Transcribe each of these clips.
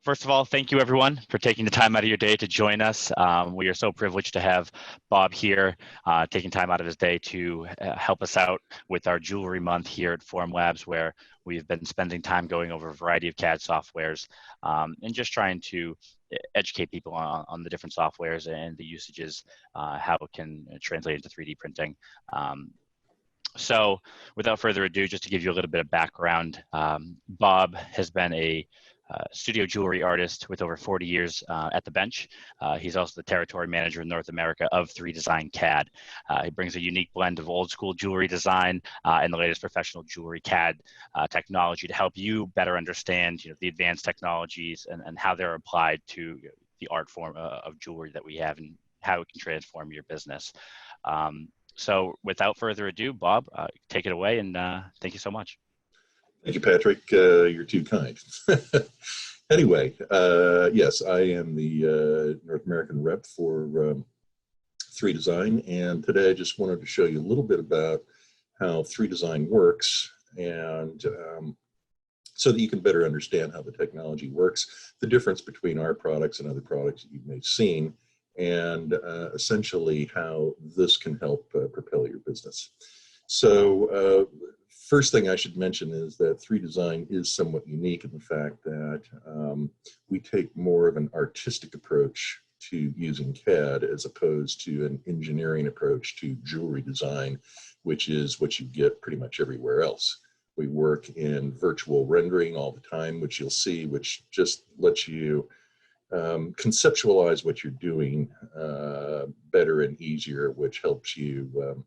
First of all, thank you everyone for taking the time out of your day to join us. We are so privileged to have Bob here, taking time out of his day to help us out with our jewelry month here at Formlabs, where we've been spending time going over a variety of CAD softwares and just trying to educate people on the different softwares and the usages, how it can translate into 3D printing. So without further ado, just to give you a little bit of background, Bob has been a studio jewelry artist with over 40 years at the bench. He's also the territory manager in North America of 3Design CAD. He brings a unique blend of old school jewelry design and the latest professional jewelry CAD technology to help you better understand the advanced technologies and how they're applied to the art form of jewelry that we have and how it can transform your business. So without further ado, Bob, take it away, and thank you so much. Thank you, Patrick. You're too kind. Anyway, yes, I am the North American rep for 3Design, and today I just wanted to show you a little bit about how 3Design works, and so that you can better understand how the technology works, the difference between our products and other products that you may have seen, and essentially how this can help propel your business. So first thing I should mention is that 3Design is somewhat unique in the fact that we take more of an artistic approach to using CAD as opposed to an engineering approach to jewelry design, which is what you get pretty much everywhere else. We work in virtual rendering all the time, which you'll see, which just lets you conceptualize what you're doing better and easier, which helps you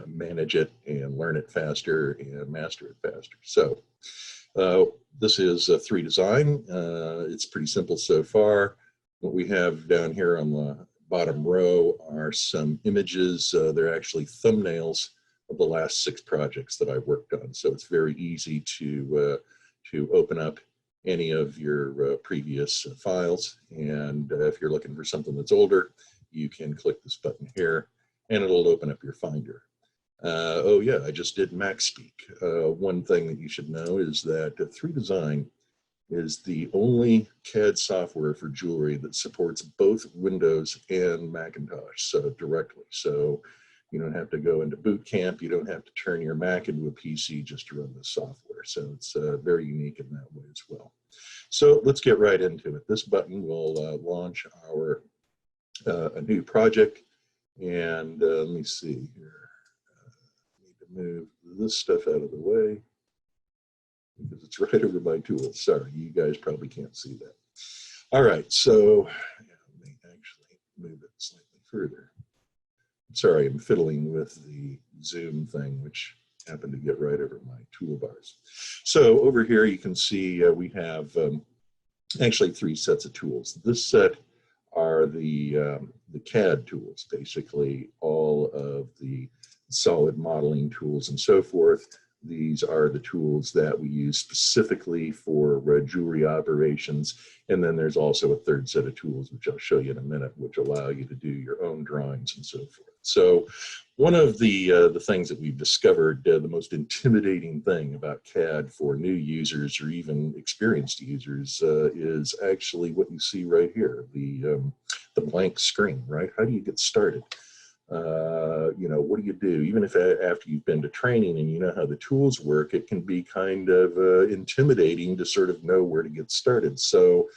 manage it and learn it faster and master it faster. So this is 3Design. It's pretty simple so far. What we have down here on the bottom row are some images. They're actually thumbnails of the last 6 projects that I've worked on. So it's very easy to open up any of your previous files. And if you're looking for something that's older, you can click this button here and it'll open up your Finder. Oh yeah, I just did MacSpeak. One thing that you should know is that 3Design is the only CAD software for jewelry that supports both Windows and Macintosh, so directly. So you don't have to go into boot camp. You don't have to turn your Mac into a PC just to run the software. So it's very unique in that way as well. So let's get right into it. This button will launch our a new project. And let me see here. I need to move this stuff out of the way because it's right over my tools. Sorry, you guys probably can't see that. All right, so let me actually move it slightly further. Sorry, I'm fiddling with the Zoom thing, which happened to get right over my toolbars. So over here you can see we have actually 3 sets of tools. This set are the CAD tools, basically all of the solid modeling tools and so forth. These are the tools that we use specifically for jewelry operations. And then there's also a 3rd set of tools, which I'll show you in a minute, which allow you to do your own drawings and so forth. So one of the things that we've discovered, the most intimidating thing about CAD for new users or even experienced users is actually what you see right here, the blank screen, right? How do you get started? What do you do? Even if after you've been to training and you know how the tools work, it can be kind of intimidating to sort of know where to get started. So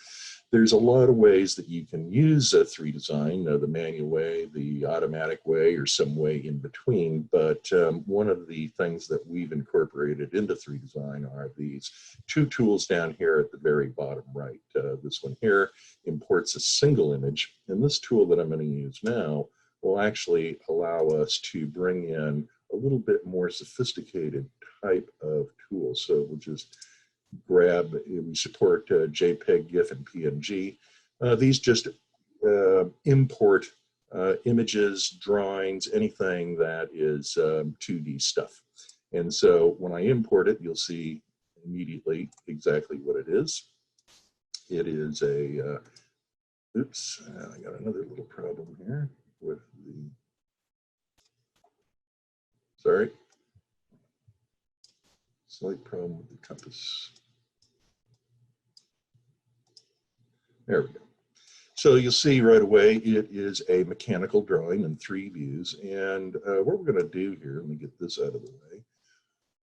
there's a lot of ways that you can use 3Design, the manual way, the automatic way, or some way in between. But one of the things that we've incorporated into 3Design are these 2 tools down here at the very bottom right. This one here imports a single image, and this tool that I'm going to use now will actually allow us to bring in a little bit more sophisticated type of tool. So we'll just grab, we support JPEG, GIF, and PNG. These just import images, drawings, anything that is 2D stuff. And so when I import it, you'll see immediately exactly what it is. It is a, oops, I got another little problem here with the, sorry, slight problem with the compass. There we go. So you'll see right away, it is a mechanical drawing in 3 views. And what we're going to do here, let me get this out of the way.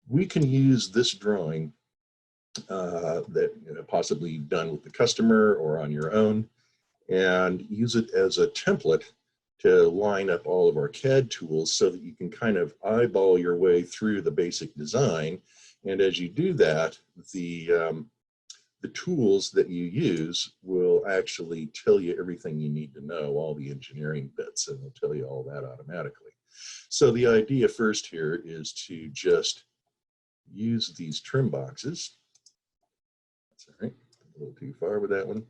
We can use this drawing that possibly done with the customer or on your own, and use it as a template to line up all of our CAD tools so that you can kind of eyeball your way through the basic design. And as you do that, the tools that you use will actually tell you everything you need to know, all the engineering bits, and it'll tell you all that automatically. So the idea first here is to just use these trim boxes. That's all right, a little too far with that one.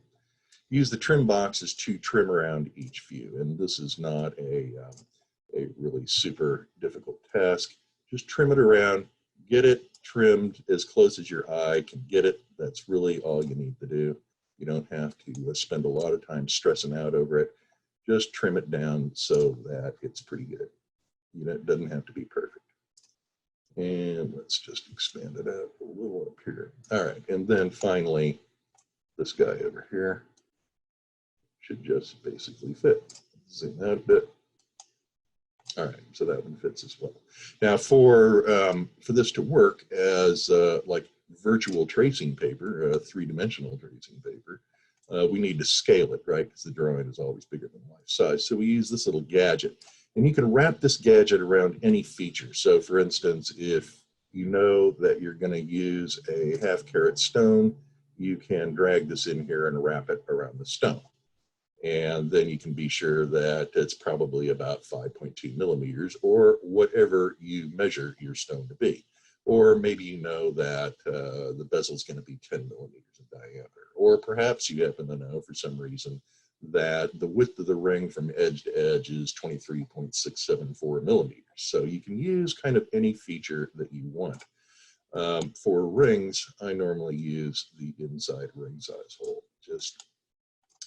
Use the trim boxes to trim around each view, and this is not a really super difficult task. Just trim it around, get it trimmed as close as your eye can get it. That's really all you need to do. You don't have to spend a lot of time stressing out over it. Just trim it down so that it's pretty good. You know, it doesn't have to be perfect. And let's just expand it out a little up here. All right, and then finally, this guy over here should just basically fit. Zoom out a bit. All right, so that one fits as well. Now, for this to work as like virtual tracing paper, 3-dimensional tracing paper, we need to scale it, right? Because the drawing is always bigger than life size. So we use this little gadget, and you can wrap this gadget around any feature. So, for instance, if you know that you're going to use a 1/2 carat stone, you can drag this in here and wrap it around the stone. And then you can be sure that it's probably about 5.2 millimeters or whatever you measure your stone to be. Or maybe you know that the bezel is going to be 10 millimeters in diameter. Or perhaps you happen to know for some reason that the width of the ring from edge to edge is 23.674 millimeters. So you can use kind of any feature that you want. For rings, I normally use the inside ring size hole, just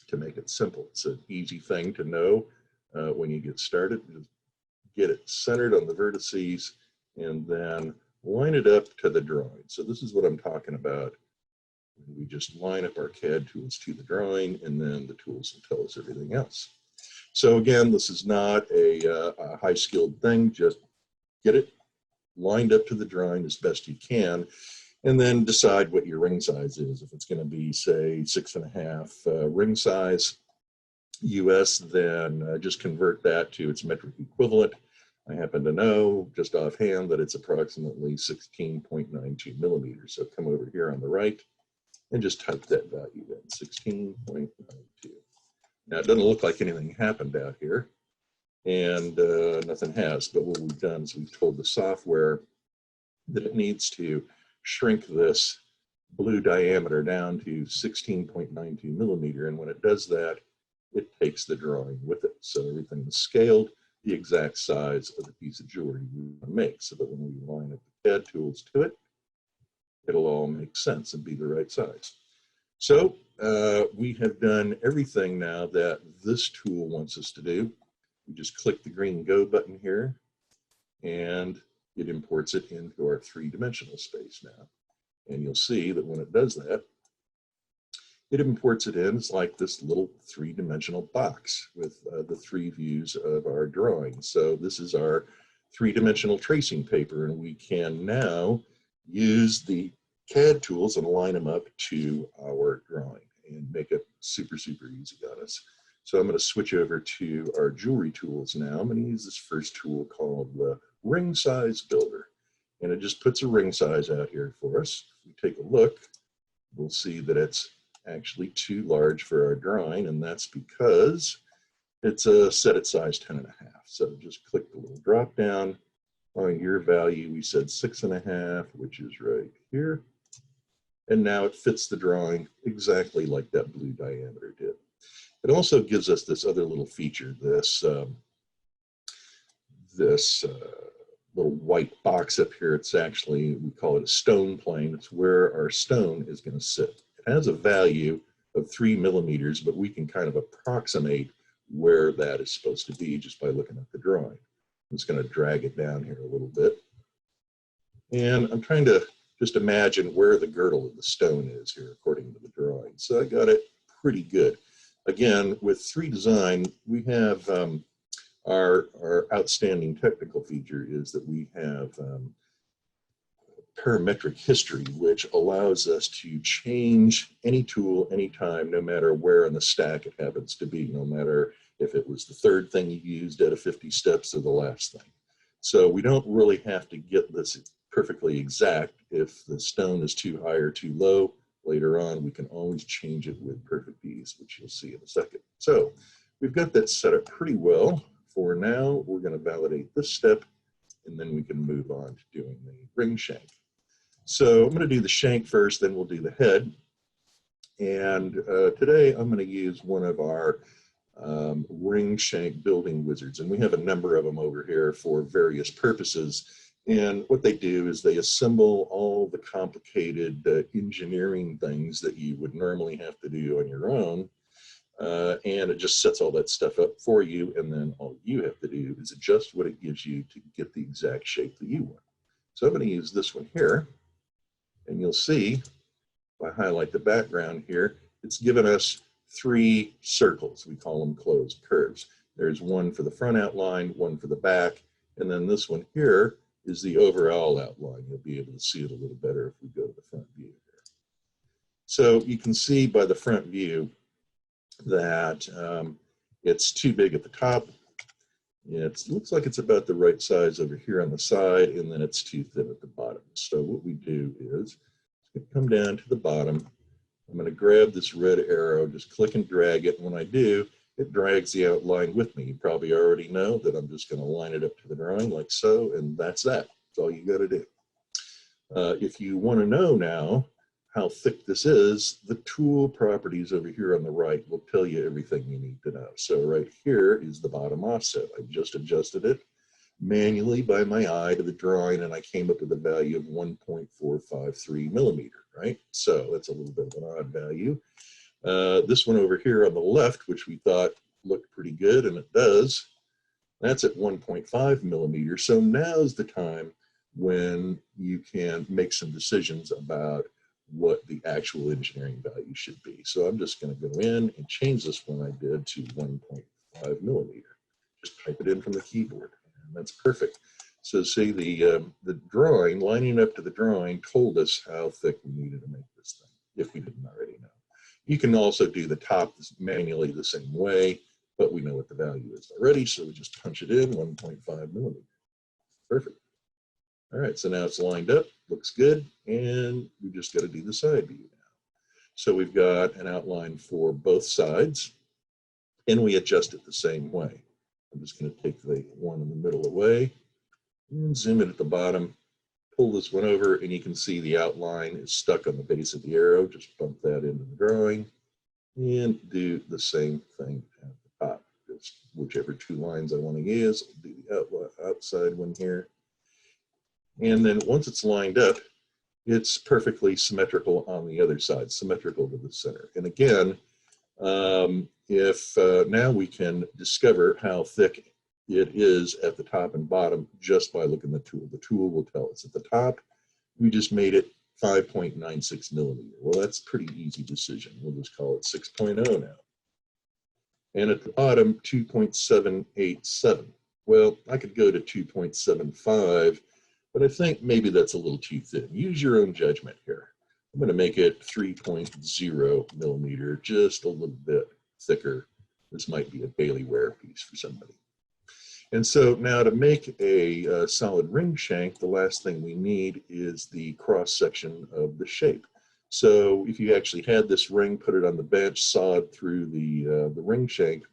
to make it simple. It's an easy thing to know when you get started. Just get it centered on the vertices and then line it up to the drawing. So this is what I'm talking about. We just line up our CAD tools to the drawing, and then the tools will tell us everything else. So again, this is not a high-skilled thing. Just get it lined up to the drawing as best you can, and then decide what your ring size is. If it's going to be, say, 6.5 ring size US, then just convert that to its metric equivalent. I happen to know just offhand that it's approximately 16.92 millimeters. So come over here on the right and just type that value in, 16.92. Now, it doesn't look like anything happened out here, and nothing has, but what we've done is we've told the software that it needs to shrink this blue diameter down to 16.92 millimeter, and when it does that, it takes the drawing with it. So everything is scaled the exact size of the piece of jewelry we want to make, so that when we line up the CAD tools to it, it'll all make sense and be the right size. So we have done everything now that this tool wants us to do. We just click the green Go button here, and it imports it into our 3-dimensional space now. And you'll see that when it does that, it imports it in. It's like this little 3-dimensional box with the 3 views of our drawing. So this is our 3-dimensional tracing paper, and we can now use the CAD tools and line them up to our drawing and make it super, super easy on us. So I'm going to switch over to our jewelry tools now. I'm going to use this first tool called the Ring Size Builder, and it just puts a ring size out here for us. If we take a look, we'll see that it's actually too large for our drawing, and that's because it's set at size 10.5. So just click the little drop down. On your value, we said 6.5, which is right here. And now it fits the drawing exactly like that blue diameter did. It also gives us this other little feature, this little white box up here. It's actually, we call it a stone plane. It's where our stone is going to sit. It has a value of 3 millimeters, but we can kind of approximate where that is supposed to be just by looking at the drawing. I'm just going to drag it down here a little bit. And I'm trying to just imagine where the girdle of the stone is here according to the drawing. So I got it pretty good. Again, with 3Design, we have our outstanding technical feature is that we have parametric history, which allows us to change any tool anytime, no matter where in the stack it happens to be, no matter if it was the third thing you used out of 50 steps or the last thing. So we don't really have to get this perfectly exact. If the stone is too high or too low, later on we can always change it with perfect ease, which you'll see in a second. So we've got that set up pretty well. For now, we're going to validate this step, and then we can move on to doing the ring shank. So I'm going to do the shank first, then we'll do the head. And today I'm going to use one of our ring shank building wizards. And we have a number of them over here for various purposes. And what they do is they assemble all the complicated engineering things that you would normally have to do on your own. And it just sets all that stuff up for you. And then all you have to do is adjust what it gives you to get the exact shape that you want. So I'm going to use this one here. And you'll see, if I highlight the background here, it's given us 3 circles. We call them closed curves. There's one for the front outline, one for the back, and then this one here is the overall outline. You'll be able to see it a little better if we go to the front view here. So you can see by the front view that it's too big at the top. It looks like it's about the right size over here on the side, and then it's too thin at the bottom. So what we do is come down to the bottom. I'm going to grab this red arrow, just click and drag it. And when I do, it drags the outline with me. You probably already know that I'm just going to line it up to the drawing like so, and that's that. That's all you got to do. If you want to know now how thick this is, the tool properties over here on the right will tell you everything you need to know. So right here is the bottom offset. I just adjusted it manually by my eye to the drawing, and I came up with a value of 1.453 millimeter, right? So that's a little bit of an odd value. This one over here on the left, which we thought looked pretty good, and it does, that's at 1.5 millimeter. So now's the time when you can make some decisions about what the actual engineering value should be. So I'm just going to go in and change this one I did to 1.5 millimeter. Just type it in from the keyboard, and that's perfect. So see, the drawing, lining up to the drawing, told us how thick we needed to make this thing, if we didn't already know. You can also do the top manually the same way, but we know what the value is already, so we just punch it in, 1.5 millimeter. Perfect. All right, so now it's lined up, looks good, and we just got to do the side view now. So we've got an outline for both sides, and we adjust it the same way. I'm just going to take the one in the middle away, and zoom in at the bottom, pull this one over, and you can see the outline is stuck on the base of the arrow. Just bump that into the drawing, and do the same thing at the top. Just whichever 2 lines I want to use, I'll do the outside one here. And then once it's lined up, it's perfectly symmetrical on the other side, symmetrical to the center. And again, now we can discover how thick it is at the top and bottom just by looking at the tool. The tool will tell us. At the top, we just made it 5.96 millimeter. Well, that's a pretty easy decision. We'll just call it 6.0 now. And at the bottom, 2.787. Well, I could go to 2.75, but I think maybe that's a little too thin. Use your own judgment here. I'm going to make it 3.0 millimeter, just a little bit thicker. This might be a bailiware piece for somebody. And so now to make a solid ring shank, the last thing we need is the cross section of the shape. So if you actually had this ring, put it on the bench, sawed through the ring shank,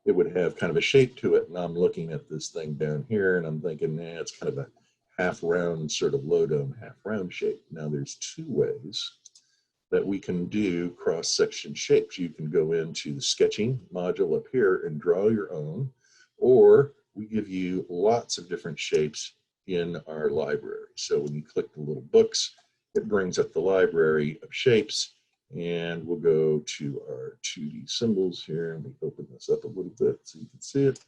it would have kind of a shape to it. And I'm looking at this thing down here and I'm thinking, nah, it's kind of a half round, sort of low dome, half round shape. Now there's 2 ways that we can do cross section shapes. You can go into the sketching module up here and draw your own, or we give you lots of different shapes in our library. So when you click the little books, it brings up the library of shapes. And we'll go to our 2D symbols here, and we open this up a little bit so you can see it.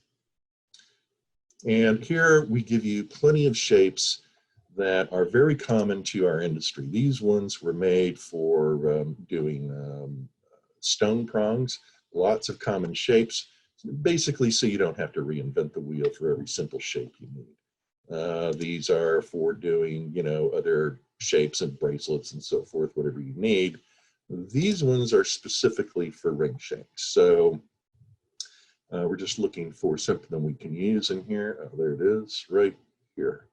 And here we give you plenty of shapes that are very common to our industry. These ones were made for doing stone prongs, lots of common shapes, basically so you don't have to reinvent the wheel for every simple shape you need. These are for doing, you know, other shapes and bracelets and so forth, whatever you need. These ones are specifically for ring shanks. So we're just looking for something we can use in here. Oh, there it is, right here.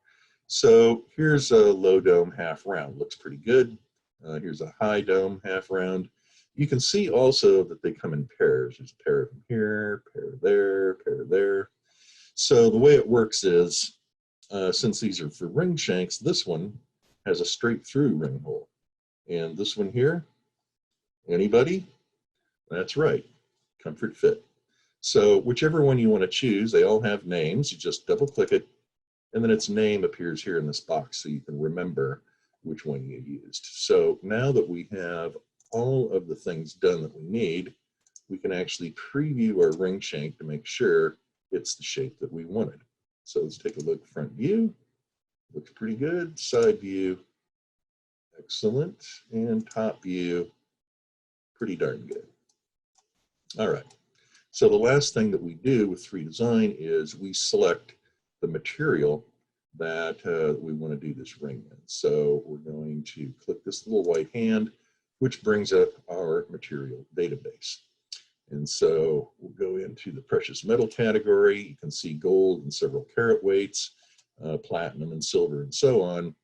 So here's a low dome half round. Looks pretty good. Here's a high dome half round. You can see also that they come in pairs. There's a pair of them here, pair there, pair there. So the way it works is, since these are for ring shanks, this one has a straight through ring hole. And this one here, anybody? That's right, Comfort Fit. So whichever one you want to choose, they all have names. You just double click it, and then its name appears here in this box so you can remember which one you used. So now that we have all of the things done that we need, we can actually preview our ring shank to make sure it's the shape that we wanted. So let's take a look. Front view, looks pretty good. Side view, excellent. And top view, pretty darn good. All right, so the last thing that we do with 3Design is we select the material that we want to do this ring in. So we're going to click this little white hand, which brings up our material database. And so we'll go into the precious metal category. You can see gold and several carat weights, platinum and silver and so on.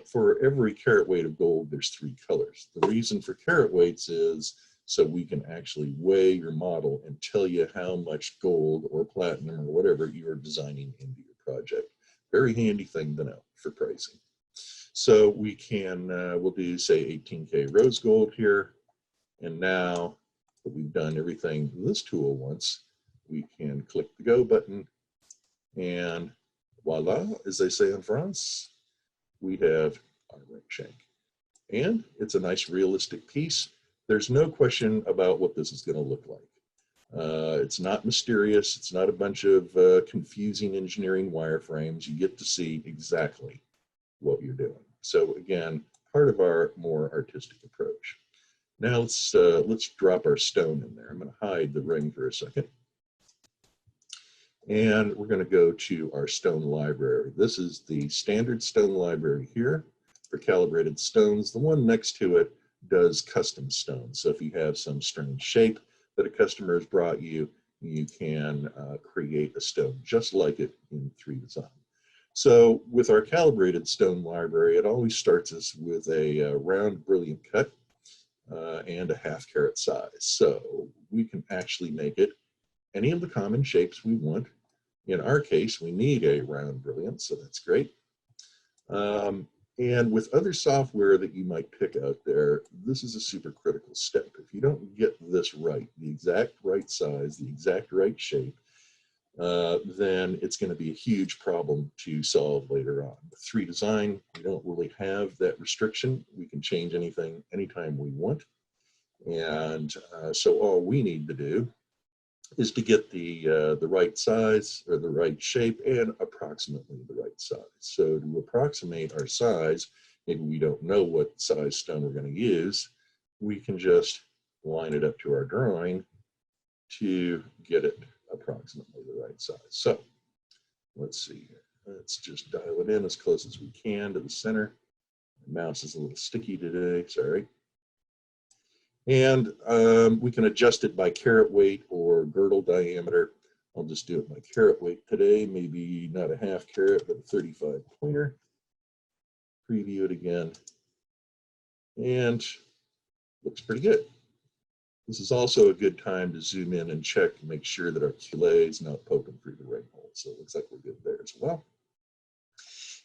For every carat weight of gold, there's 3 colors. The reason for carat weights is so we can actually weigh your model and tell you how much gold or platinum or whatever you're designing into your project. Very handy thing to know for pricing. So we can, we'll do say 18K rose gold here. And now that we've done everything this tool wants, we can click the go button and voila, as they say in France, we have our ring shank. And it's a nice realistic piece. There's no question about what this is going to look like. It's not mysterious. It's not a bunch of confusing engineering wireframes. You get to see exactly what you're doing. So again, part of our more artistic approach. Now let's drop our stone in there. I'm going to hide the ring for a second. And we're going to go to our stone library. This is the standard stone library here for calibrated stones. The one next to it does custom stones. So if you have some strange shape that a customer has brought you, you can create a stone just like it in 3Design. So with our calibrated stone library, it always starts us with a round brilliant cut and a half carat size. So we can actually make it any of the common shapes we want. In our case, we need a round brilliant, so that's great. And with other software that you might pick out there, this is a super critical step. If you don't get this right, the exact right size, the exact right shape, then it's going to be a huge problem to solve later on. With 3Design, we don't really have that restriction. We can change anything anytime we want. And so all we need to do is to get the right size or the right shape and approximately the right size. So to approximate our size, maybe we don't know what size stone we're going to use, we can just line it up to our drawing to get it approximately the right size. So let's see here. Let's just dial it in as close as we can to the center. My mouse is a little sticky today, sorry. And we can adjust it by carat weight or girdle diameter. I'll just do it by carat weight today, maybe not a half carat, but a 35 pointer. Preview it again. And looks pretty good. This is also a good time to zoom in and check and make sure that our QLA is not poking through the ring hole. So it looks like we're good there as well.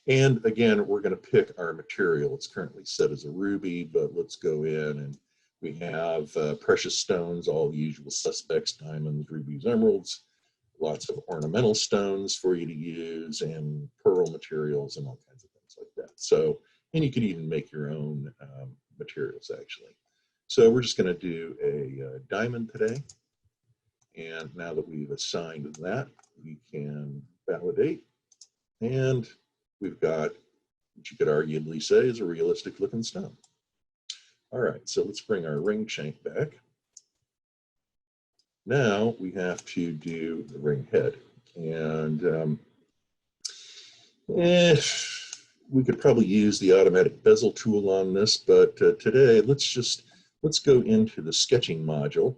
And again, we're going to pick our material. It's currently set as a ruby, but let's go in and we have precious stones, all the usual suspects, diamonds, rubies, emeralds, lots of ornamental stones for you to use, and pearl materials and all kinds of things like that. So, and you could even make your own materials actually. So we're just going to do a diamond today. And now that we've assigned that, we can validate. And we've got which you could arguably say is a realistic looking stone. All right, so let's bring our ring shank back. Now we have to do the ring head. And we could probably use the automatic bezel tool on this, but today let's go into the sketching module.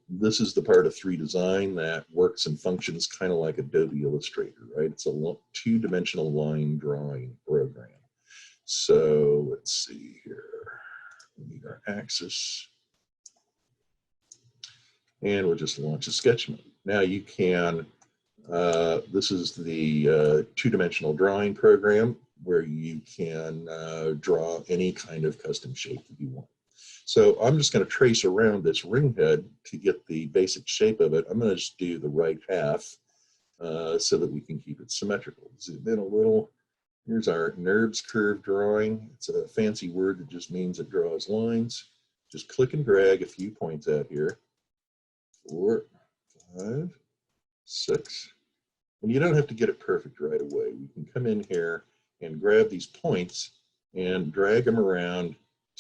This is the part of 3Design that works and functions kind of like Adobe Illustrator, right? It's a two-dimensional line drawing program. So let's see here. We need our axis. And we'll just launch a sketch mode. Now you can, this is the two-dimensional drawing program where you can draw any kind of custom shape that you want. So I'm just going to trace around this ring head to get the basic shape of it. I'm going to just do the right half so that we can keep it symmetrical. Zoom in a little. Here's our NURBS curve drawing. It's a fancy word that just means it draws lines. Just click and drag a few points out here. 4, 5, 6. And you don't have to get it perfect right away. We can come in here and grab these points and drag them around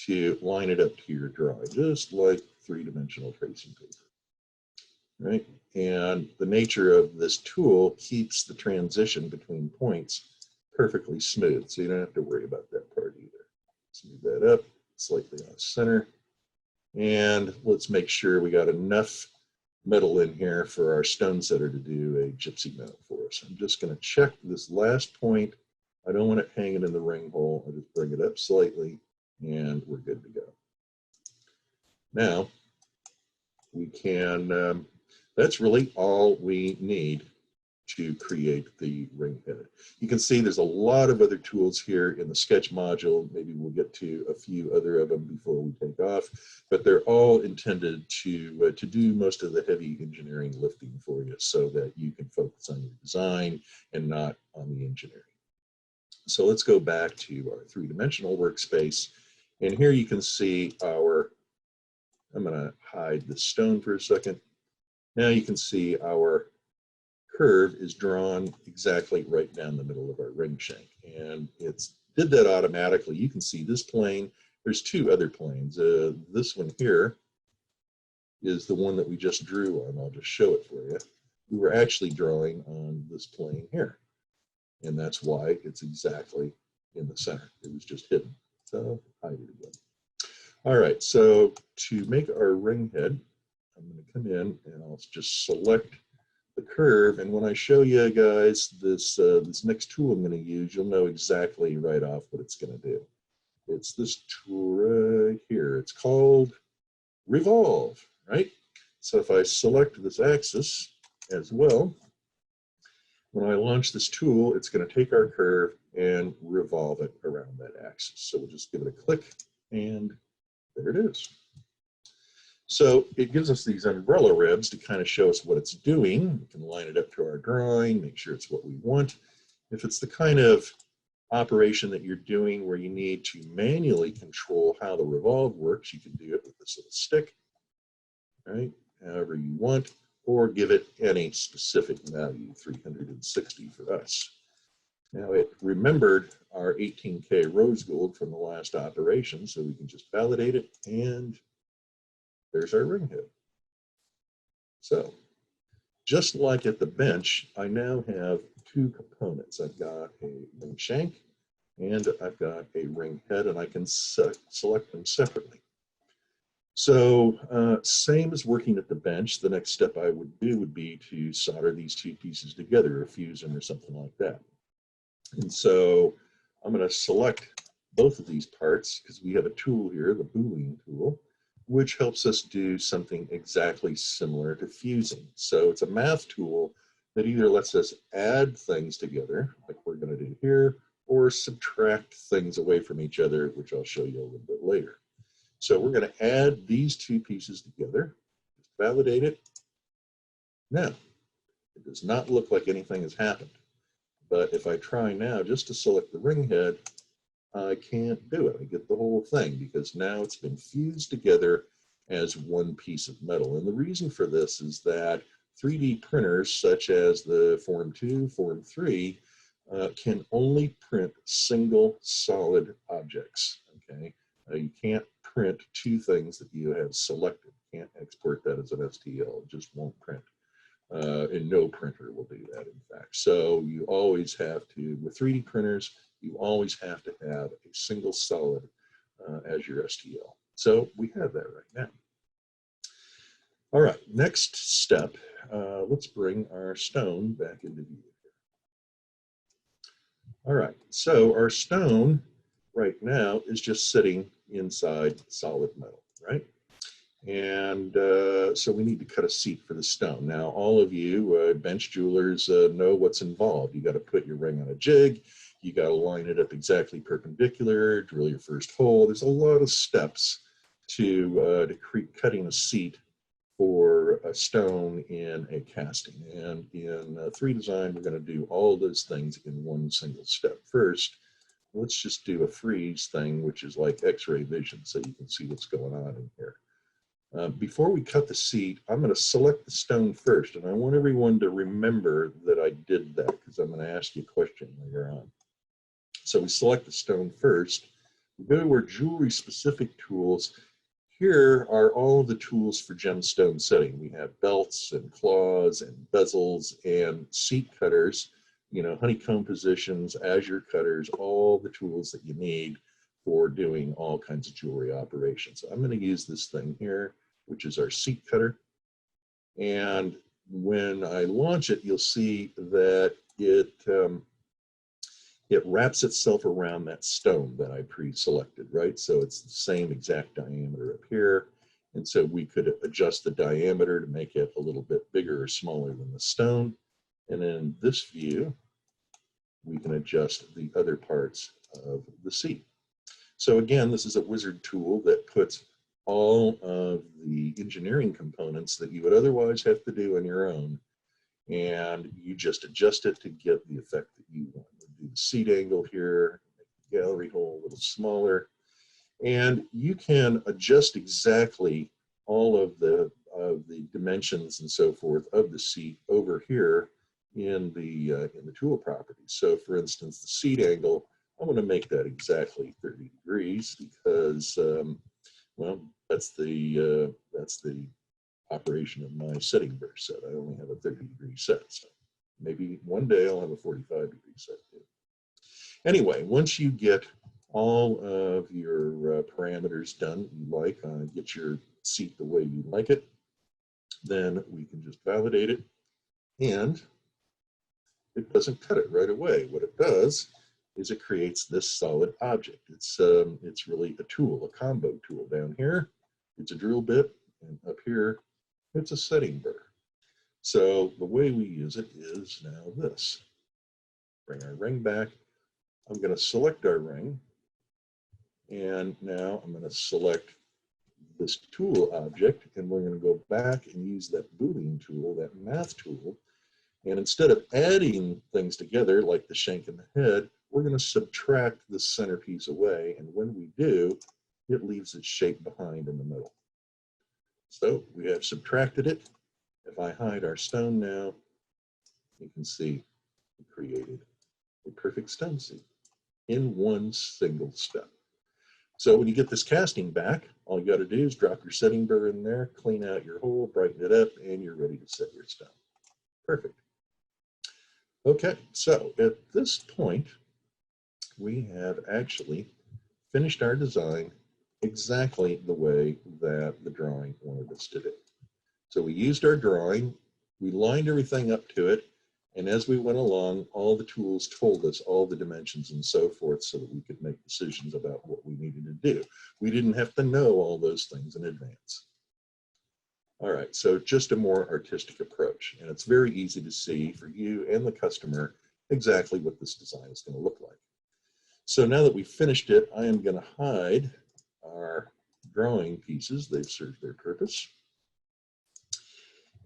to line it up to your drawing, just like 3-dimensional tracing paper, right? And the nature of this tool keeps the transition between points perfectly smooth, so you don't have to worry about that part either. Smooth that up, slightly off center, and let's make sure we got enough metal in here for our stone setter to do a gypsy mount for us. I'm just going to check this last point. I don't want it hanging in the ring hole. I'll just bring it up slightly, and we're good to go. Now, we can, that's really all we need to create the ring head. You can see there's a lot of other tools here in the sketch module. Maybe we'll get to a few other of them before we take off, but they're all intended to do most of the heavy engineering lifting for you so that you can focus on your design and not on the engineering. So let's go back to our 3-dimensional workspace. And here you can see our, I'm going to hide the stone for a second. Now you can see our curve is drawn exactly right down the middle of our ring shank. And it's did that automatically. You can see this plane. There's two other planes. This one here is the one that we just drew on. I'll just show it for you. We were actually drawing on this plane here. And that's why it's exactly in the center. It was just hidden. So hide it again. All right, so to make our ring head, I'm going to come in and I'll just select the curve. And when I show you guys this, this next tool I'm going to use, you'll know exactly right off what it's going to do. It's this tool right here. It's called Revolve, right? So if I select this axis as well, when I launch this tool, it's going to take our curve and revolve it around that axis. So we'll just give it a click, and there it is. So it gives us these umbrella ribs to kind of show us what it's doing. We can line it up to our drawing, make sure it's what we want. If it's the kind of operation that you're doing where you need to manually control how the revolve works, you can do it with this little stick, right? However you want, or give it any specific value, 360 for us. Now it remembered our 18K rose gold from the last operation, so we can just validate it, and there's our ring head. So just like at the bench, I now have two components. I've got a ring shank and I've got a ring head, and I can select them separately. So same as working at the bench, the next step I would do would be to solder these two pieces together, or fuse them or something like that. And so I'm going to select both of these parts because we have a tool here, the Boolean tool, which helps us do something exactly similar to fusing. So it's a math tool that either lets us add things together, like we're going to do here, or subtract things away from each other, which I'll show you a little bit later. So we're going to add these two pieces together, just validate it. Now, it does not look like anything has happened. But if I try now just to select the ring head, I can't do it. I get the whole thing because now it's been fused together as one piece of metal. And the reason for this is that 3D printers such as the Form 2, Form 3, can only print single solid objects, okay? You can't print two things that you have selected. You can't export that as an STL, it just won't print. And no printer will do that, in fact. So you always have to, with 3D printers, you always have to have a single solid as your STL. So we have that right now. All right, next step, let's bring our stone back into view. All right, so our stone right now is just sitting inside solid metal, right? And so we need to cut a seat for the stone. Now, all of you bench jewelers know what's involved. You got to put your ring on a jig. You got to line it up exactly perpendicular, drill your first hole. There's a lot of steps to cutting a seat for a stone in a casting. And in 3 Design, we're going to do all those things in one single step. First, let's just do a freeze thing, which is like X-ray vision, so you can see what's going on in here. Before we cut the seat, I'm going to select the stone first, and I want everyone to remember that I did that because I'm going to ask you a question later on. So we select the stone first. We go to our jewelry specific tools. Here are all of the tools for gemstone setting. We have belts and claws and bezels and seat cutters, you know, honeycomb positions, azure cutters, all the tools that you need for doing all kinds of jewelry operations. So I'm going to use this thing here, which is our seat cutter. And when I launch it, you'll see that it wraps itself around that stone that I pre-selected, right? So it's the same exact diameter up here. And so we could adjust the diameter to make it a little bit bigger or smaller than the stone. And in this view, we can adjust the other parts of the seat. So again, this is a wizard tool that puts all of the engineering components that you would otherwise have to do on your own, and you just adjust it to get the effect that you want. We'll do the seat angle here, make the gallery hole a little smaller, and you can adjust exactly all of the dimensions and so forth of the seat over here in the tool properties. So for instance, the seat angle, I'm going to make that exactly 30 degrees because, well, that's the operation of my setting burr set. I only have a 30-degree set, so maybe one day I'll have a 45-degree set too. Anyway, once you get all of your parameters done you like, get your seat the way you like it, then we can just validate it, and it doesn't cut it right away. What it does is it creates this solid object. It's really a tool, a combo tool. Down here, it's a drill bit, and up here, it's a setting burr. So the way we use it is now this. Bring our ring back. I'm going to select our ring, and now I'm going to select this tool object, and we're going to go back and use that Boolean tool, that math tool, and instead of adding things together like the shank and the head, we're going to subtract the centerpiece away, and when we do, it leaves its shape behind in the middle. So we have subtracted it. If I hide our stone now, you can see we created a perfect stone seat in one single step. So when you get this casting back, all you got to do is drop your setting burr in there, clean out your hole, brighten it up, and you're ready to set your stone. Perfect. Okay, so at this point, we have actually finished our design exactly the way that the drawing wanted us to do. So we used our drawing, we lined everything up to it, and as we went along, all the tools told us all the dimensions and so forth so that we could make decisions about what we needed to do. We didn't have to know all those things in advance. All right, so just a more artistic approach, and it's very easy to see for you and the customer exactly what this design is going to look like. So now that we've finished it, I am going to hide our drawing pieces. They've served their purpose.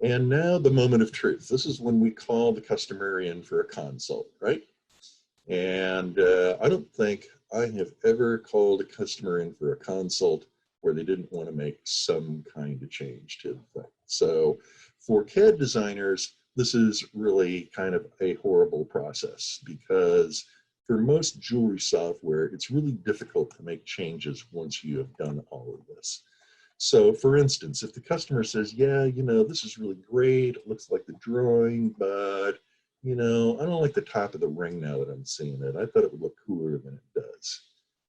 And now the moment of truth. This is when we call the customer in for a consult, right? And I don't think I have ever called a customer in for a consult where they didn't want to make some kind of change to the thing. So for CAD designers, This is really kind of a horrible process because for most jewelry software, it's really difficult to make changes once you have done all of this. So for instance, if the customer says, yeah, you know, this is really great, it looks like the drawing, but, you know, I don't like the top of the ring now that I'm seeing it. I thought it would look cooler than it does.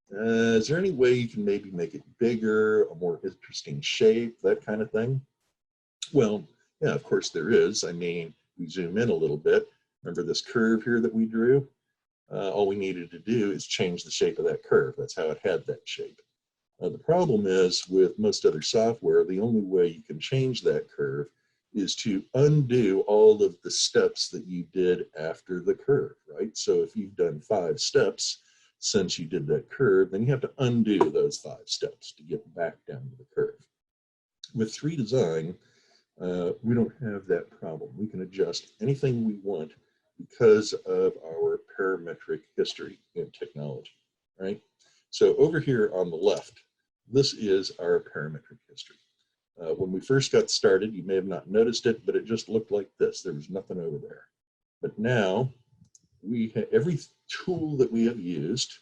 Is there any way you can maybe make it bigger, a more interesting shape, that kind of thing? Well, yeah, of course there is. I mean, we zoom in a little bit. Remember this curve here that we drew? All we needed to do is change the shape of that curve. That's how it had that shape. The problem is with most other software, the only way you can change that curve is to undo all of the steps that you did after the curve, right? So if you've done 5 steps since you did that curve, then you have to undo those 5 steps to get back down to the curve. With 3Design, we don't have that problem. We can adjust anything we want because of our parametric history in technology, right? So over here on the left, this is our parametric history. When we first got started, you may have not noticed it, but it just looked like this. There was nothing over there. But now, every tool that we have used,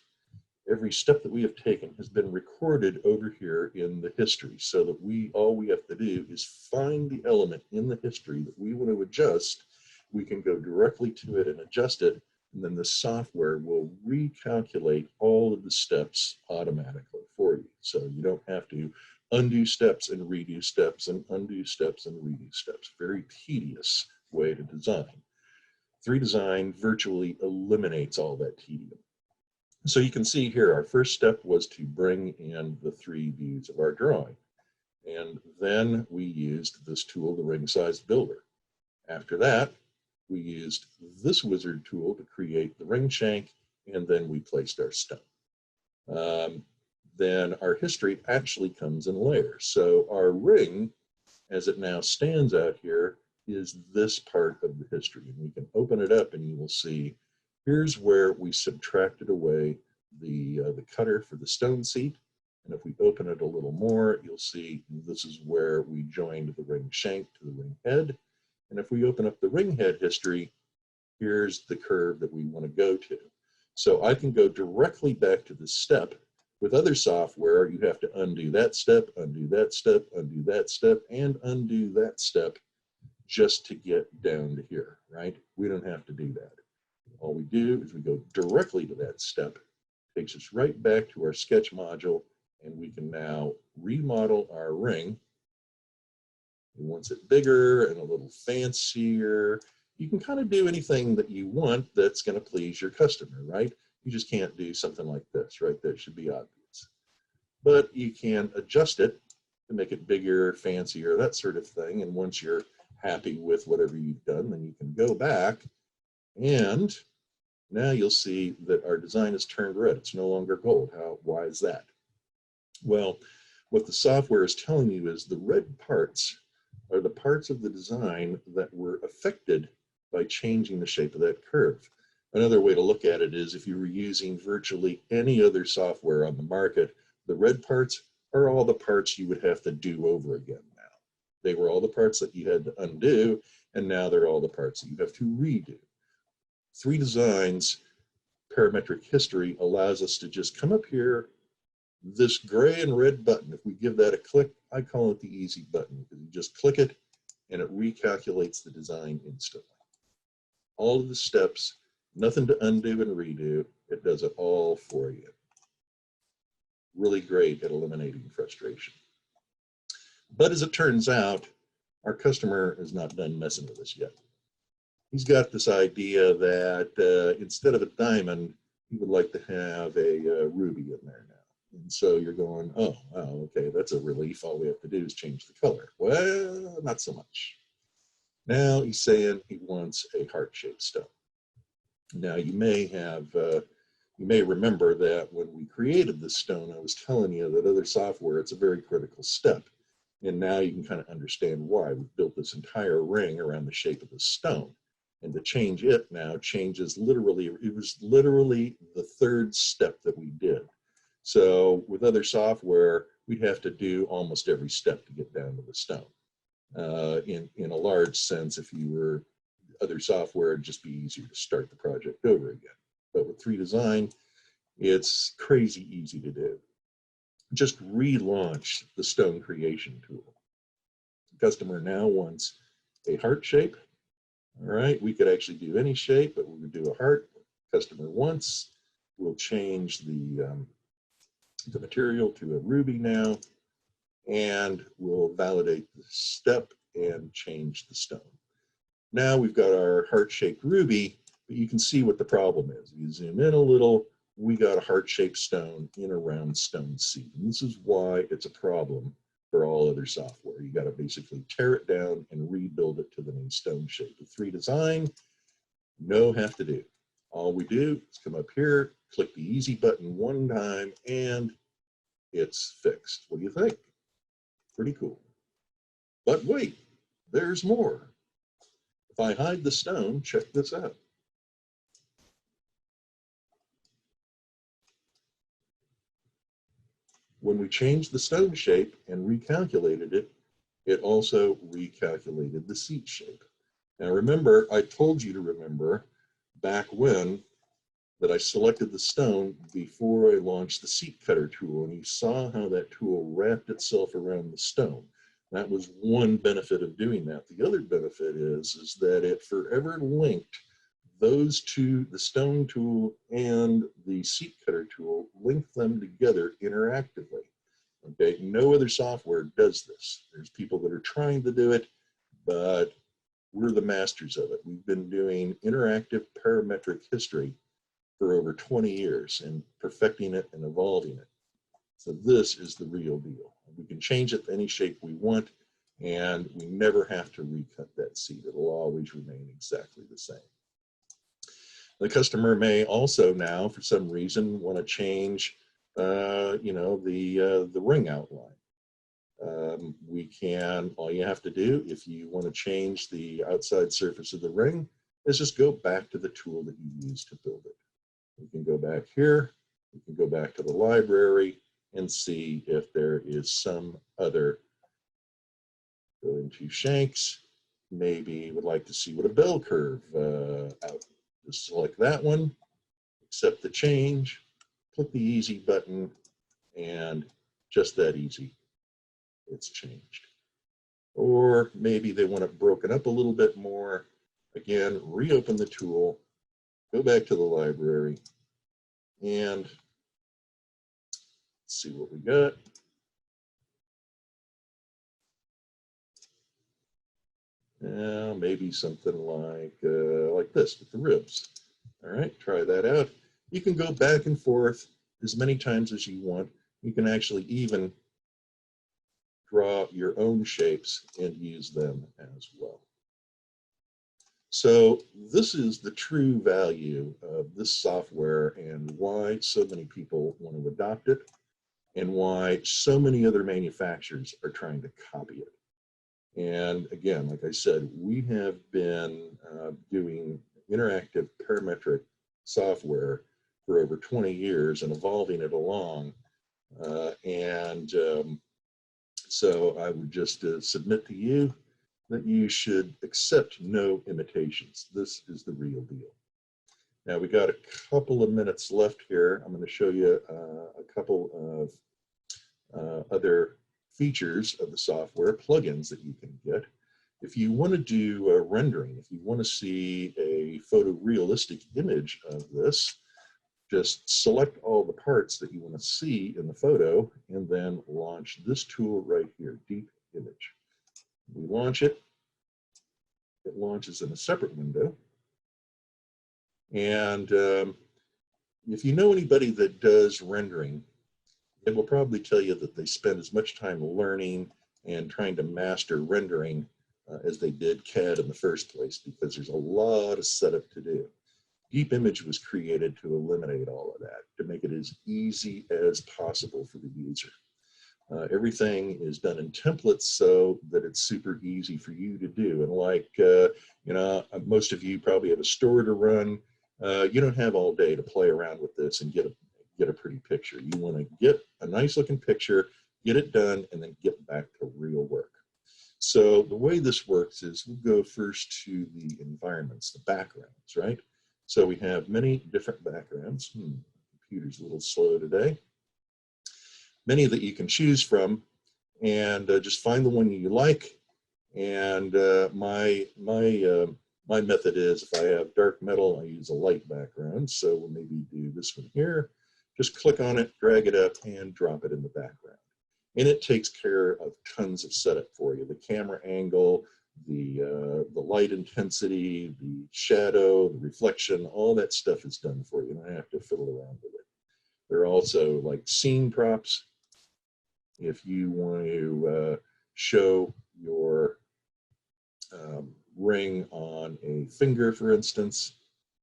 every step that we have taken has been recorded over here in the history, so that all we have to do is find the element in the history that we want to adjust. We can go directly to it and adjust it, and then the software will recalculate all of the steps automatically for you. So you don't have to undo steps and redo steps and undo steps and redo steps. Very tedious way to design. 3Design virtually eliminates all that tedium. So you can see here, our first step was to bring in the 3 views of our drawing. And then we used this tool, the ring size builder. After that, we used this wizard tool to create the ring shank, and then we placed our stone. Then our history actually comes in layers. So our ring, as it now stands out here, is this part of the history. And we can open it up and you will see, here's where we subtracted away the cutter for the stone seat. And if we open it a little more, you'll see this is where we joined the ring shank to the ring head. And if we open up the ring head history, here's the curve that we want to go to. So I can go directly back to this step. With other software, you have to undo that step, undo that step, undo that step, and undo that step just to get down to here, right? We don't have to do that. All we do is we go directly to that step, takes us right back to our sketch module, and we can now remodel our ring. And once it's bigger and a little fancier, you can kind of do anything that you want that's going to please your customer, right? You just can't do something like this, right? That should be obvious. But you can adjust it to make it bigger, fancier, that sort of thing. And once you're happy with whatever you've done, then you can go back, and now you'll see that our design is turned red. It's no longer gold. Why is that? Well, what the software is telling you is the red parts are the parts of the design that were affected by changing the shape of that curve. Another way to look at it is if you were using virtually any other software on the market, the red parts are all the parts you would have to do over again now. They were all the parts that you had to undo, and now they're all the parts that you have to redo. 3Design's parametric history allows us to just come up here, this gray and red button, if we give that a click, I call it the easy button, because you just click it and it recalculates the design instantly. All of the steps, nothing to undo and redo, it does it all for you. Really great at eliminating frustration. But as it turns out, our customer is not done messing with us yet. He's got this idea that instead of a diamond, he would like to have a ruby in there now. And so you're going, oh, wow, okay, that's a relief. All we have to do is change the color. Well, not so much. Now he's saying he wants a heart-shaped stone. Now you may remember that when we created this stone, I was telling you that other software, it's a very critical step. And now you can kind of understand why. We've built this entire ring around the shape of the stone. And to change it now changes literally, it was literally the third step that we did. So with other software, we'd have to do almost every step to get down to the stone. In a large sense, if you were other software, it'd just be easier to start the project over again. But with 3Design, it's crazy easy to do. Just relaunch the stone creation tool. The customer now wants a heart shape. All right, we could actually do any shape, but we're going to do a heart. Customer wants. We'll change the material to a ruby now, and we'll validate the step and change the stone. Now we've got our heart-shaped ruby, but you can see what the problem is. You zoom in a little, we got a heart-shaped stone in a round stone seed. And this is why it's a problem for all other software. You got to basically tear it down and rebuild it to the new stone shape. With 3Design, no have to do. All we do is come up here, click the easy button one time, and it's fixed. What do you think? Pretty cool. But wait, there's more. If I hide the stone, check this out. When we changed the stone shape and recalculated it, it also recalculated the seat shape. Now remember, I told you to remember back when that I selected the stone before I launched the seat cutter tool, and you saw how that tool wrapped itself around the stone. That was one benefit of doing that. The other benefit is that it forever linked those two, the stone tool and the seat cutter tool, linked them together interactively. Okay, no other software does this. There's people that are trying to do it, but we're the masters of it. We've been doing interactive parametric history for over 20 years and perfecting it and evolving it. So this is the real deal. We can change it to any shape we want, and we never have to recut that seat. It'll always remain exactly the same. The customer may also now, for some reason, want to change, you know, the ring outline. We can, all you have to do if you want to change the outside surface of the ring is just go back to the tool that you used to build it. You can go back here, you can go back to the library and see if there is some other. Go into Shanks, maybe would like to see what a bell curve out. Just select that one, accept the change, click the easy button, and just that easy, it's changed. Or maybe they want it broken up a little bit more. Again, reopen the tool, go back to the library, and see what we got. Maybe something like this with the ribs. All right, try that out. You can go back and forth as many times as you want. You can actually even draw your own shapes and use them as well. So this is the true value of this software and why so many people want to adopt it and why so many other manufacturers are trying to copy it. And again, like I said, we have been doing interactive parametric software for over 20 years and evolving it along. So I would just submit to you that you should accept no imitations. This is the real deal. Now we got a couple of minutes left here. I'm going to show you a couple of other features of the software, plugins that you can get. If you want to do rendering, if you want to see a photorealistic image of this, just select all the parts that you want to see in the photo and then launch this tool right here, Deep Image. We launch it, it launches in a separate window. And if you know anybody that does rendering, it will probably tell you that they spend as much time learning and trying to master rendering as they did CAD in the first place, because there's a lot of setup to do. Deep Image was created to eliminate all of that, to make it as easy as possible for the user. Everything is done in templates so that it's super easy for you to do. And like, you know, most of you probably have a store to run. You don't have all day to play around with this and get a pretty picture. You want to get a nice looking picture, get it done, and then get back to real work. So the way this works is we'll go first to the environments, the backgrounds, right? So we have many different backgrounds. Computer's a little slow today. Many that you can choose from, and just find the one you like. And my method is, if I have dark metal, I use a light background. So we'll maybe do this one here. Just click on it, drag it up, and drop it in the background. And it takes care of tons of setup for you. The camera angle, the light intensity, the shadow, the reflection, all that stuff is done for you. You don't have to fiddle around with it. There are also like scene props. If you want to show your ring on a finger, for instance,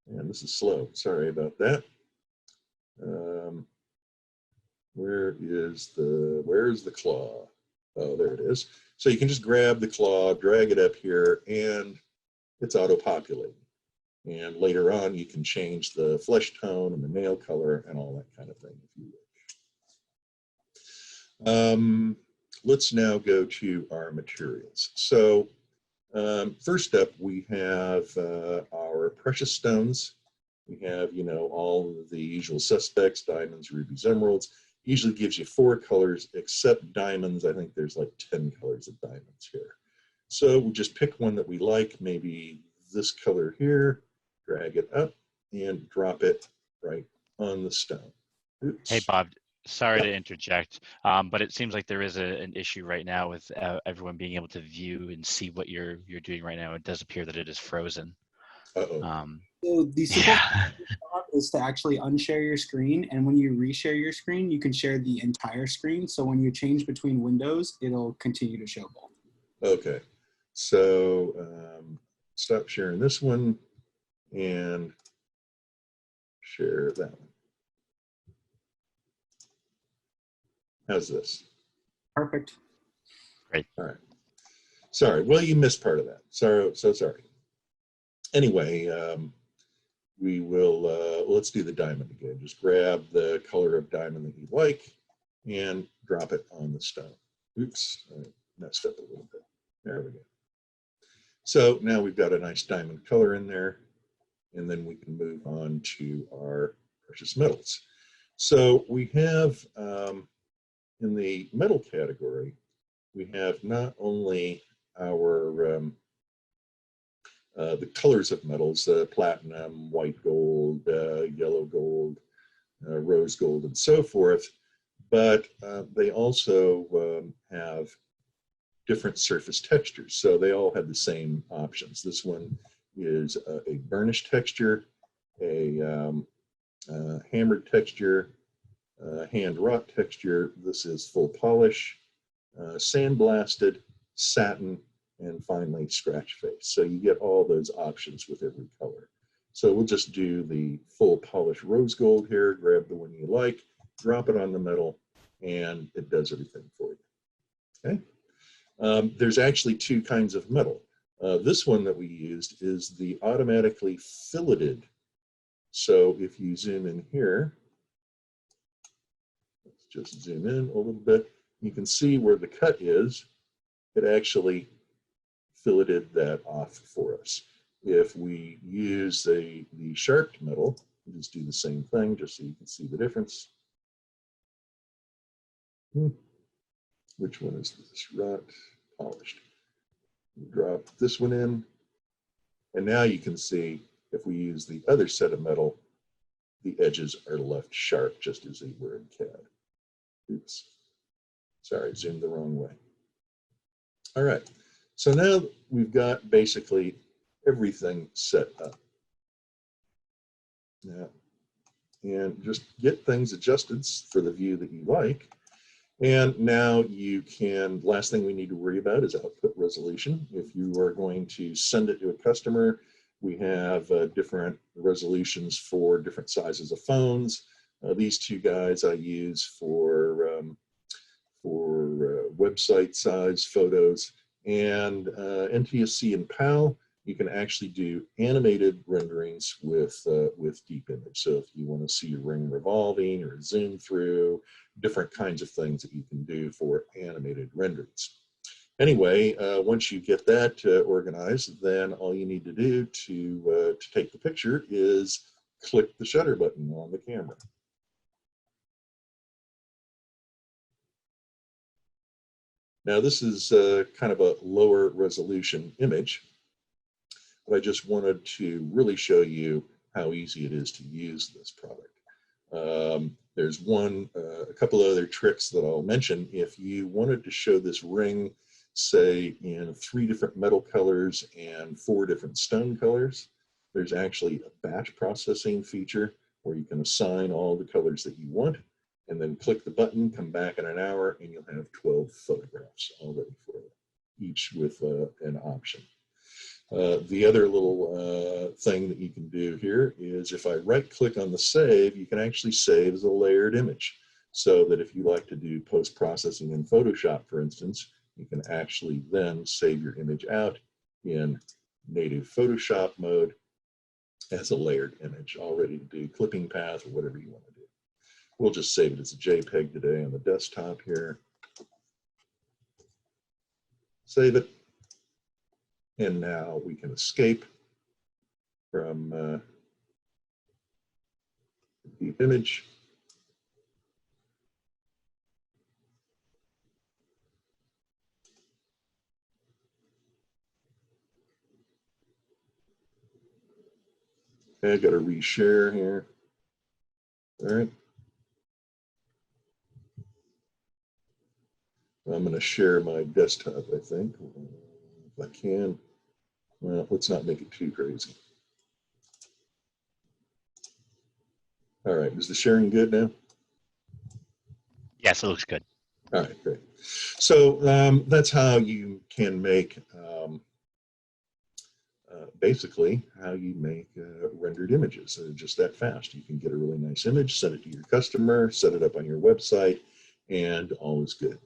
and this is slow, sorry about that. Where's the claw? Oh, there it is. So you can just grab the claw, drag it up here, and it's auto-populating. And later on, you can change the flesh tone and the nail color and all that kind of thing if you wish. Let's now go to our materials. So first up, we have our precious stones. We have, you know, all of the usual suspects: diamonds, rubies, emeralds. Usually gives you 4 colors, except diamonds. I think there's like 10 colors of diamonds here. So we'll just pick one that we like, maybe this color here, drag it up, and drop it right on the stone. Oops. Hey, Bob, sorry to interject, but it seems like there is an issue right now with everyone being able to view and see what you're doing right now. It does appear that it is frozen. Uh-oh. So the simplest is to actually unshare your screen, and when you reshare your screen, you can share the entire screen. So when you change between windows, it'll continue to show both. Okay, so stop sharing this one and share that one. How's this? Perfect. Great. All right. Sorry. Well, you missed part of that. So sorry. Anyway, we will, let's do the diamond again. Just grab the color of diamond that you like and drop it on the stone. Oops, I messed up a little bit. There we go. So now we've got a nice diamond color in there, and then we can move on to our precious metals. So we have, in the metal category, we have not only our the colors of metals, platinum, white gold, yellow gold, rose gold, and so forth, but they also have different surface textures. So they all have the same options. This one is a burnished texture, a hammered texture, hand wrought texture. This is full polish, sandblasted, satin, and finally scratch face. So you get all those options with every color. So we'll just do the full polish rose gold here, grab the one you like, drop it on the metal, and it does everything for you. Okay. There's actually 2 kinds of metal. This one that we used is the automatically filleted. So if you zoom in here, let's just zoom in a little bit, you can see where the cut is. It actually filleted that off for us. If we use the sharped metal, we just do the same thing, just so you can see the difference. Which one is this? Wrought, polished. Drop this one in, and now you can see if we use the other set of metal, the edges are left sharp, just as they were in CAD. Oops, sorry, zoomed the wrong way. All right, so now we've got basically everything set up. Now, and just get things adjusted for the view that you like. And now you can, last thing we need to worry about is output resolution. If you are going to send it to a customer, we have different resolutions for different sizes of phones. These 2 guys I use for website size photos. And NTSC and PAL, you can actually do animated renderings with deep image. So if you want to see your ring revolving or zoom through, different kinds of things that you can do for animated renderings. Anyway, once you get that organized, then all you need to do to take the picture is click the shutter button on the camera. Now this is kind of a lower resolution image, but I just wanted to really show you how easy it is to use this product. There's a couple other tricks that I'll mention. If you wanted to show this ring, say in 3 different metal colors and 4 different stone colors, there's actually a batch processing feature where you can assign all the colors that you want, and then click the button, come back in an hour, and you'll have 12 photographs all ready for you, each with an option. The other little thing that you can do here is if I right click on the save, you can actually save as a layered image, so that if you like to do post-processing in Photoshop, for instance, you can actually then save your image out in native Photoshop mode as a layered image, all ready to do clipping path or whatever you want to do. We'll just save it as a JPEG today on the desktop here. Save it. And now we can escape from the deep image. Okay, I got to reshare here. All right. I'm going to share my desktop, I think, if I can. Well, let's not make it too crazy. All right, is the sharing good now? Yes, it looks good. All right, great. So that's how you can make, basically, how you make rendered images. Just that fast. You can get a really nice image, send it to your customer, set it up on your website, and all is good.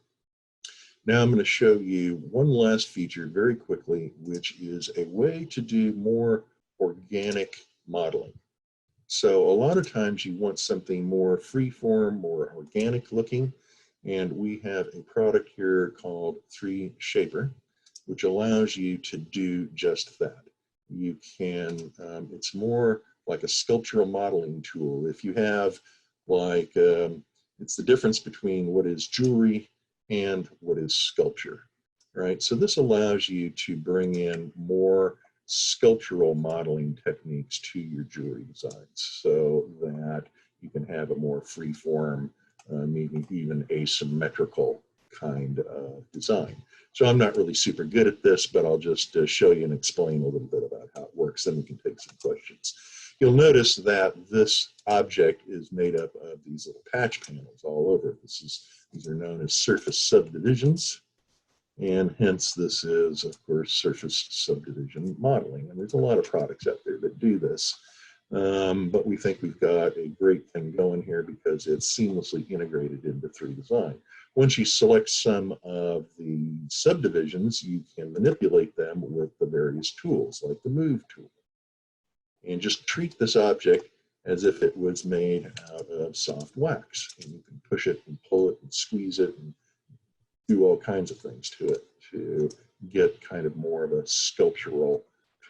Now I'm going to show you one last feature very quickly, which is a way to do more organic modeling. So a lot of times you want something more free-form, more organic looking, and we have a product here called 3Shaper, which allows you to do just that. You can, it's more like a sculptural modeling tool. If you have like, it's the difference between what is jewelry and what is sculpture, right? So this allows you to bring in more sculptural modeling techniques to your jewelry designs so that you can have a more free-form, maybe even asymmetrical kind of design. So I'm not really super good at this, but I'll just show you and explain a little bit about how it works, then we can take some questions. You'll notice that this object is made up of these little patch panels all over. These are known as surface subdivisions, and hence this is, of course, surface subdivision modeling. And there's a lot of products out there that do this, but we think we've got a great thing going here because it's seamlessly integrated into 3Design. Once you select some of the subdivisions, you can manipulate them with the various tools, like the Move tool. And just treat this object as if it was made out of soft wax. And you can push it and pull it and squeeze it and do all kinds of things to it to get kind of more of a sculptural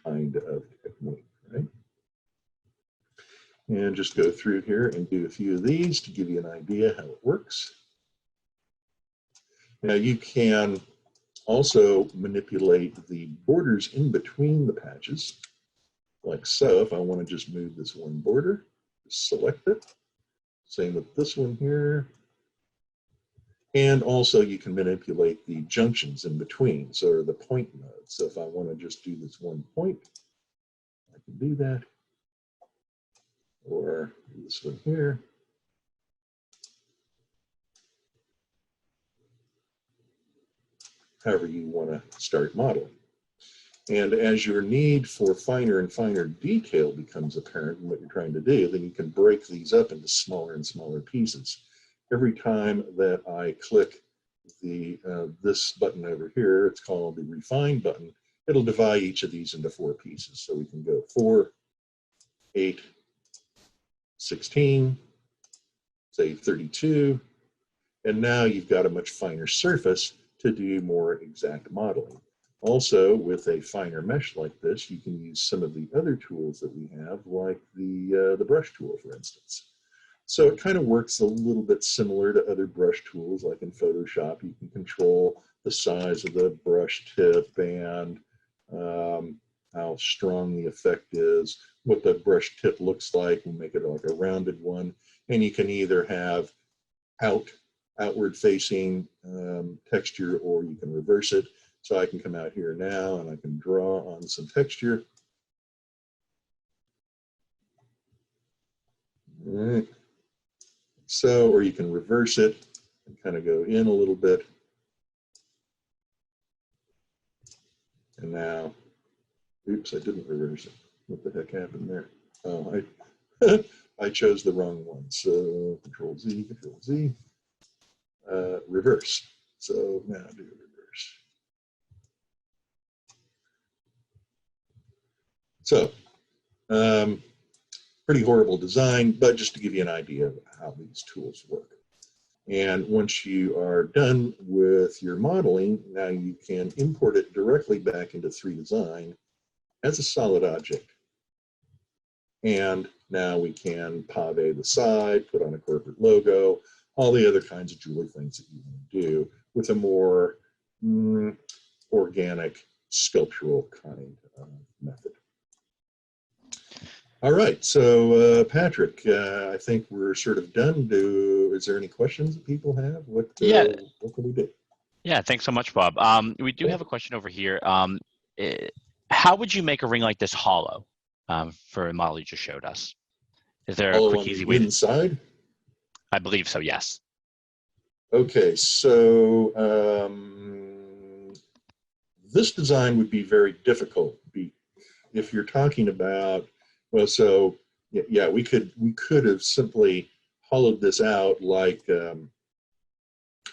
kind of technique, right? And just go through here and do a few of these to give you an idea how it works. Now you can also manipulate the borders in between the patches, like so. If I want to just move this one border, just select it. Same with this one here. And also you can manipulate the junctions in between, so the point nodes. So if I want to just do this one point, I can do that. Or this one here. However you want to start modeling. And as your need for finer and finer detail becomes apparent in what you're trying to do, then you can break these up into smaller and smaller pieces. Every time that I click the this button over here, it's called the Refine button, it'll divide each of these into 4 pieces. So we can go 4, 8, 16, say 32, and now you've got a much finer surface to do more exact modeling. Also, with a finer mesh like this, you can use some of the other tools that we have, like the brush tool, for instance. So it kind of works a little bit similar to other brush tools, like in Photoshop. You can control the size of the brush tip and how strong the effect is, what the brush tip looks like. We'll make it like a rounded one. And you can either have outward facing texture, or you can reverse it. So I can come out here now and I can draw on some texture. All right. So, or you can reverse it and kind of go in a little bit. And now, oops, I didn't reverse it. What the heck happened there? Oh, I chose the wrong one. So Control Z, reverse. So now do reverse. So, pretty horrible design, but just to give you an idea of how these tools work. And once you are done with your modeling, now you can import it directly back into 3Design as a solid object. And now we can pave the side, put on a corporate logo, all the other kinds of jewelry things that you want to do with a more organic, sculptural kind of method. All right, so Patrick, I think we're sort of done. Is there any questions that people have? What can we do? Yeah, thanks so much, Bob. We do have a question over here. How would you make a ring like this hollow for a model you just showed us? Is there a quick, easy way? Inside? I believe so, yes. Okay, so this design would be very difficult. If you're talking about, well, so yeah, we could have simply hollowed this out like on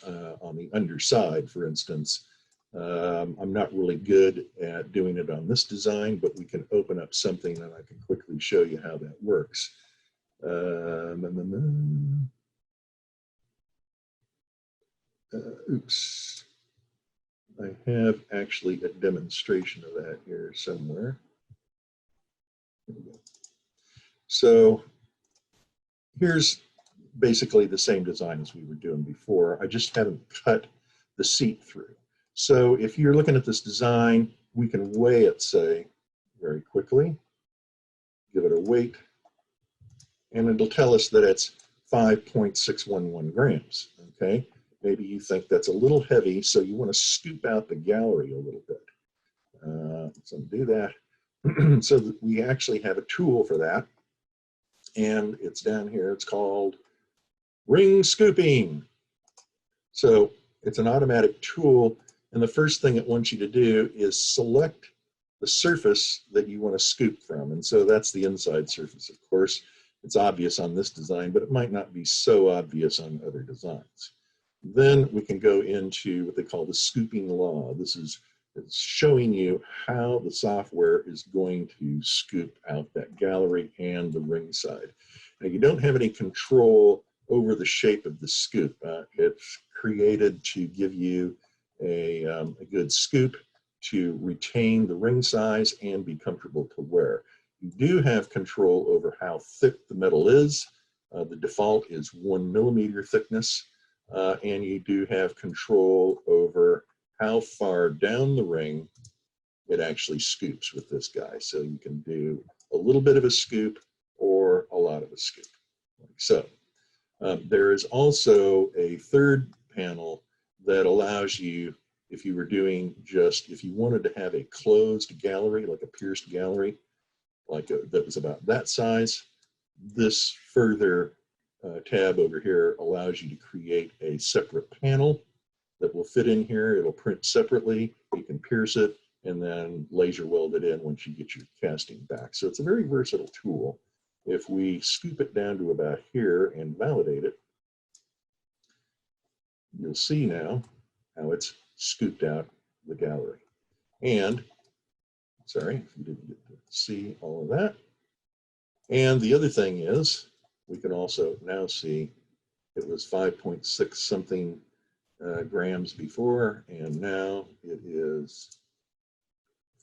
the underside, for instance. I'm not really good at doing it on this design, but we can open up something and I can quickly show you how that works. Oops. I have actually a demonstration of that here somewhere. So here's basically the same design as we were doing before. I just haven't cut the seat through. So if you're looking at this design, we can weigh it, say, very quickly, give it a weight, and it'll tell us that it's 5.611 grams, okay? Maybe you think that's a little heavy, so you want to scoop out the gallery a little bit. So do that. So that we actually have a tool for that, and it's down here. It's called ring scooping. So it's an automatic tool, and the first thing it wants you to do is select the surface that you want to scoop from, and so that's the inside surface, of course. It's obvious on this design, but it might not be so obvious on other designs. Then we can go into what they call the scooping law. This is showing you how the software is going to scoop out that gallery and the ring side. Now, you don't have any control over the shape of the scoop. It's created to give you a good scoop to retain the ring size and be comfortable to wear. You do have control over how thick the metal is. The default is 1 millimeter thickness, and you do have control over how far down the ring it actually scoops with this guy. So you can do a little bit of a scoop or a lot of a scoop, like so. There is also a third panel that allows you, if you were doing if you wanted to have a closed gallery, like a pierced gallery, like that was about that size, this further tab over here allows you to create a separate panel that will fit in here. It'll print separately. You can pierce it and then laser weld it in once you get your casting back. So it's a very versatile tool. If we scoop it down to about here and validate it, you'll see now how it's scooped out the gallery. And, sorry if you didn't get to see all of that. And the other thing is, we can also now see it was 5.6 something grams before, and now it is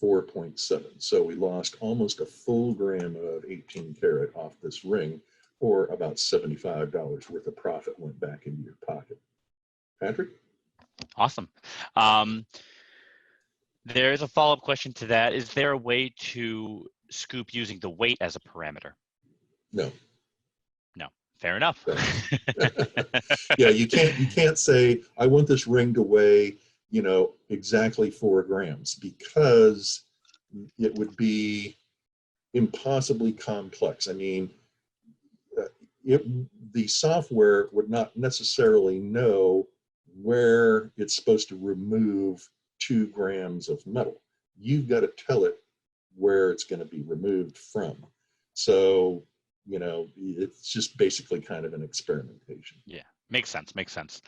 4.7. So we lost almost a full gram of 18 karat off this ring, or about $75 worth of profit went back into your pocket. Patrick? Awesome. There's a follow-up question to that. Is there a way to scoop using the weight as a parameter? No. No. Fair enough. Yeah, you can't say, I want this ring to weigh, you know, exactly 4 grams, because it would be impossibly complex. I mean, the software would not necessarily know where it's supposed to remove 2 grams of metal. You've got to tell it where it's going to be removed from. So, you know, it's just basically kind of an experimentation. Yeah, makes sense. Makes sense.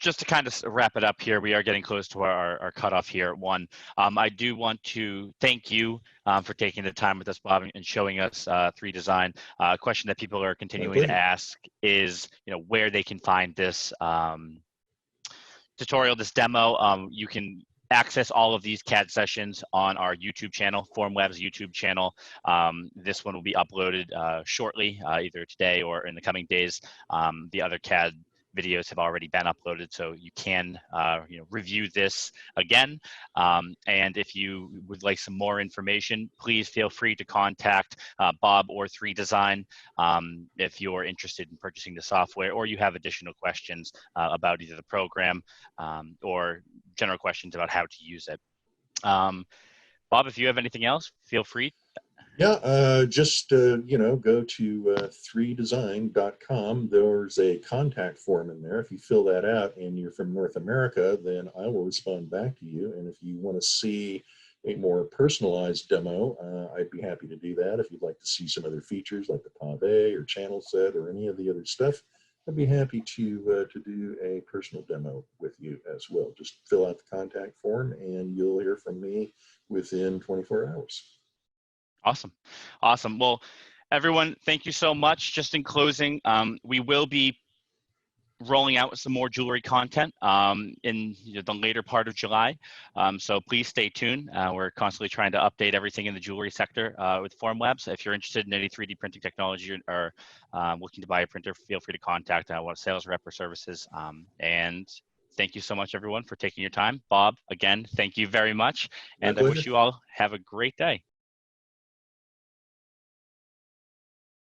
Just to kind of wrap it up here, we are getting close to our cutoff here at 1. I do want to thank you for taking the time with us, Bob, and showing us 3Design. A question that people are continuing to ask is, you know, where they can find this tutorial, this demo. You can access all of these CAD sessions on our YouTube channel, Formlabs YouTube channel. This one will be uploaded shortly, either today or in the coming days. The other CAD videos have already been uploaded, so you can you know, review this again. And if you would like some more information, please feel free to contact Bob or 3Design if you're interested in purchasing the software, or you have additional questions about either the program or general questions about how to use it. Bob, if you have anything else, feel free. Yeah, just, you know, go to 3design.com. There's a contact form in there. If you fill that out and you're from North America, then I will respond back to you. And if you want to see a more personalized demo, I'd be happy to do that. If you'd like to see some other features like the pave or channel set or any of the other stuff, I'd be happy to do a personal demo with you as well. Just fill out the contact form and you'll hear from me within 24 hours. Awesome. Awesome. Well, everyone, thank you so much. Just in closing, we will be rolling out some more jewelry content in the later part of July. So please stay tuned. We're constantly trying to update everything in the jewelry sector with Formlabs. If you're interested in any 3D printing technology or looking to buy a printer, feel free to contact one sales rep or services. And thank you so much, everyone, for taking your time. Bob, again, thank you very much. And I wish you all have a great day.